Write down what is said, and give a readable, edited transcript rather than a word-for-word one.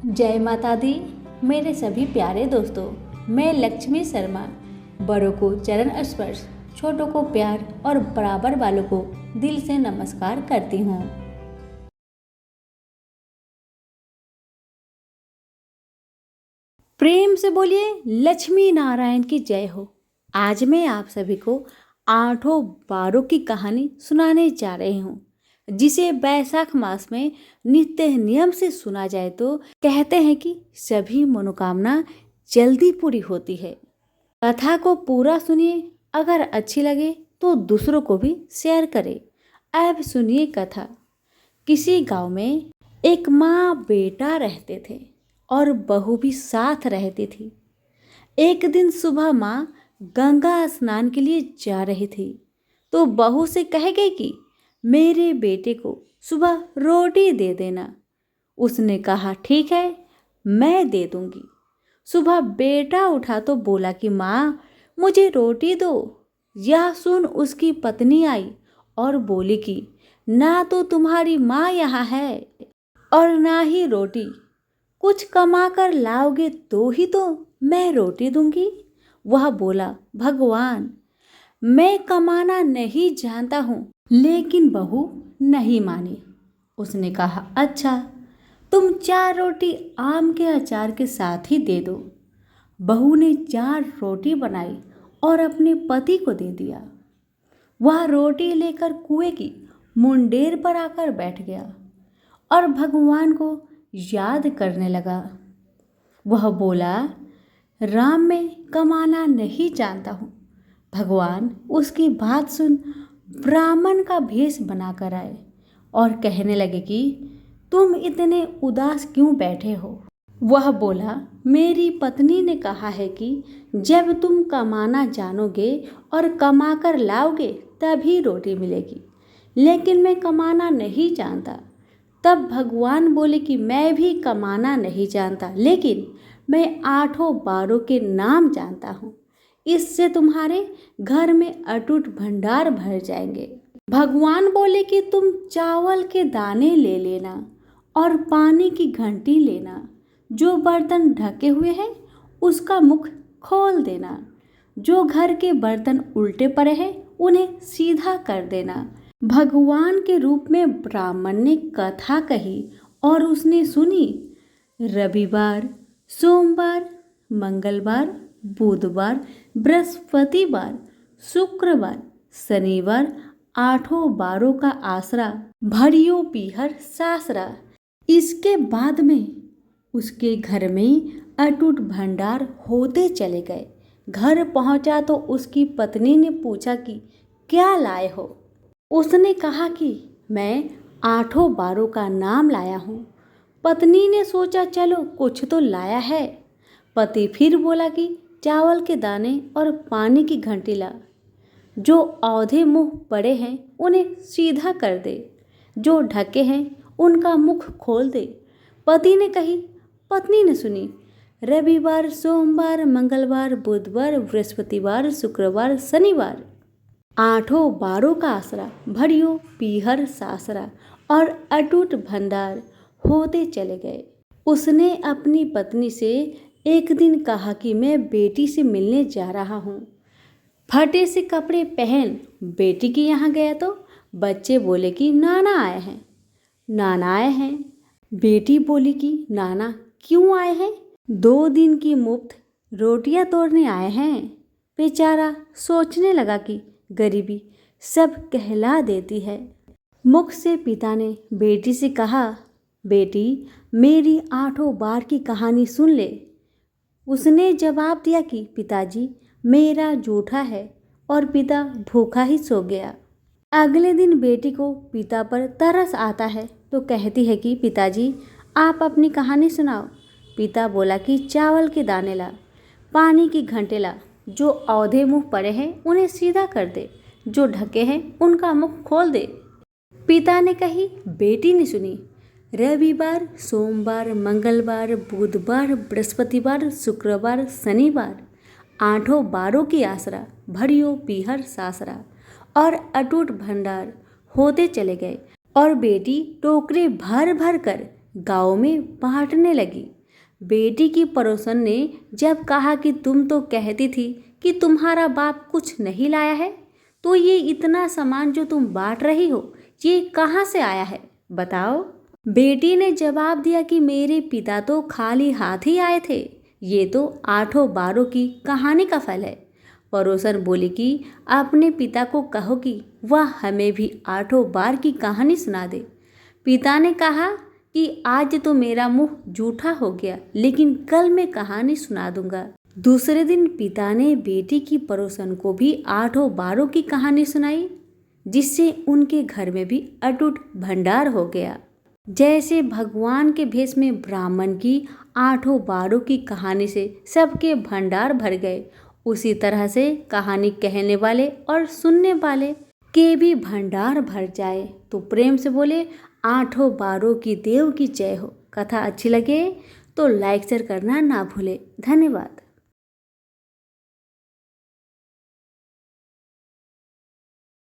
जय माता दी। मेरे सभी प्यारे दोस्तों, मैं लक्ष्मी शर्मा बड़ों को चरण स्पर्श, छोटों को प्यार और बराबर वालों को दिल से नमस्कार करती हूँ। प्रेम से बोलिए लक्ष्मी नारायण की जय हो। आज मैं आप सभी को आठों बारों की कहानी सुनाने जा रही हूँ, जिसे बैसाख मास में नित्य नियम से सुना जाए तो कहते हैं कि सभी मनोकामना जल्दी पूरी होती है। कथा को पूरा सुनिए, अगर अच्छी लगे तो दूसरों को भी शेयर करें। अब सुनिए कथा। किसी गांव में एक माँ बेटा रहते थे और बहू भी साथ रहती थी। एक दिन सुबह माँ गंगा स्नान के लिए जा रही थी तो बहू से कह गई कि मेरे बेटे को सुबह रोटी दे देना। उसने कहा ठीक है, मैं दे दूंगी। सुबह बेटा उठा तो बोला कि माँ मुझे रोटी दो। यह सुन उसकी पत्नी आई और बोली कि ना तो तुम्हारी माँ यहाँ है और ना ही रोटी। कुछ कमा कर लाओगे तो ही तो मैं रोटी दूंगी। वह बोला भगवान, मैं कमाना नहीं जानता हूँ। लेकिन बहू नहीं मानी। उसने कहा अच्छा, तुम 4 रोटी आम के अचार के साथ ही दे दो। बहू ने 4 रोटी बनाई और अपने पति को दे दिया। वह रोटी लेकर कुएं की मुंडेर पर आकर बैठ गया और भगवान को याद करने लगा। वह बोला, राम मैं कमाना नहीं जानता हूँ। भगवान उसकी बात सुन ब्राह्मण का भेष बनाकर आए और कहने लगे कि तुम इतने उदास क्यों बैठे हो। वह बोला, मेरी पत्नी ने कहा है कि जब तुम कमाना जानोगे और कमा कर लाओगे तभी रोटी मिलेगी, लेकिन मैं कमाना नहीं जानता। तब भगवान बोले कि मैं भी कमाना नहीं जानता, लेकिन मैं आठों बारों के नाम जानता हूँ। इससे तुम्हारे घर में अटूट भंडार भर जाएंगे। भगवान बोले कि तुम चावल के दाने ले लेना और पानी की घंटी लेना। जो बर्तन ढके हुए हैं उसका मुख खोल देना। जो घर के बर्तन उल्टे पड़े हैं उन्हें सीधा कर देना। भगवान के रूप में ब्राह्मण ने कथा कही और उसने सुनी। रविवार, सोमवार, मंगलवार, बुधवार, बृहस्पतिवार, शुक्रवार, शनिवार, आठों बारों का आसरा, भरियो पीहर सासरा। इसके बाद में उसके घर में अटूट भंडार होते चले गए। घर पहुंचा तो उसकी पत्नी ने पूछा कि क्या लाए हो। उसने कहा कि मैं आठों बारों का नाम लाया हूँ। पत्नी ने सोचा चलो कुछ तो लाया है। पति फिर बोला कि चावल के दाने और पानी की घंटी ला। जो औधे मुंह पड़े हैं उन्हें सीधा कर दे। जो ढके हैं उनका मुख खोल दे। पति ने कही, पत्नी ने सुनी। रविवार, सोमवार, मंगलवार, बुधवार, बृहस्पतिवार, शुक्रवार, शनिवार, आठों बारों का आसरा, भरियो पीहर सासरा और अटूट भंडार होते चले गए। उसने अपनी पत्नी से एक दिन कहा कि मैं बेटी से मिलने जा रहा हूँ। फटे से कपड़े पहन बेटी के यहाँ गया तो बच्चे बोले कि नाना आए हैं। नाना आए हैं। बेटी बोली कि नाना क्यों आए हैं। 2 दिन की मुफ्त रोटियां तोड़ने आए हैं। बेचारा सोचने लगा कि गरीबी सब कहला देती है। मुख से पिता ने बेटी से कहा, बेटी मेरी आठों बार की कहानी सुन ले। उसने जवाब दिया कि पिताजी मेरा जूठा है, और पिता भूखा ही सो गया। अगले दिन बेटी को पिता पर तरस आता है तो कहती है कि पिताजी आप अपनी कहानी सुनाओ। पिता बोला कि चावल के दाने ला, पानी की घंटे ला। जो औधे मुंह पड़े हैं उन्हें सीधा कर दे। जो ढके हैं उनका मुख खोल दे। पिता ने कही, बेटी ने सुनी। रविवार, सोमवार, मंगलवार, बुधवार, बृहस्पतिवार, शुक्रवार, शनिवार, आठों बारों की आसरा, भरियो पीहर सासरा और अटूट भंडार होते चले गए। और बेटी टोकरे भर भर कर गांव में बांटने लगी। बेटी की पड़ोसन ने जब कहा कि तुम तो कहती थी कि तुम्हारा बाप कुछ नहीं लाया है, तो ये इतना सामान जो तुम बांट रही हो ये कहाँ से आया है, बताओ। बेटी ने जवाब दिया कि मेरे पिता तो खाली हाथ ही आए थे, ये तो आठों बारों की कहानी का फल है। पड़ोसन बोली कि अपने पिता को कहो कि वह हमें भी आठों बार की कहानी सुना दे। पिता ने कहा कि आज तो मेरा मुंह जूठा हो गया, लेकिन कल मैं कहानी सुना दूंगा। दूसरे दिन पिता ने बेटी की पड़ोसन को भी आठों बारों की कहानी सुनाई, जिससे उनके घर में भी अटूट भंडार हो गया। जैसे भगवान के भेष में ब्राह्मण की आठों बारों की कहानी से सबके भंडार भर गए, उसी तरह से कहानी कहने वाले और सुनने वाले के भी भंडार भर जाए। तो प्रेम से बोले आठों बारों की देव की जय हो। कथा अच्छी लगे तो लाइक शेयर करना ना भूले। धन्यवाद।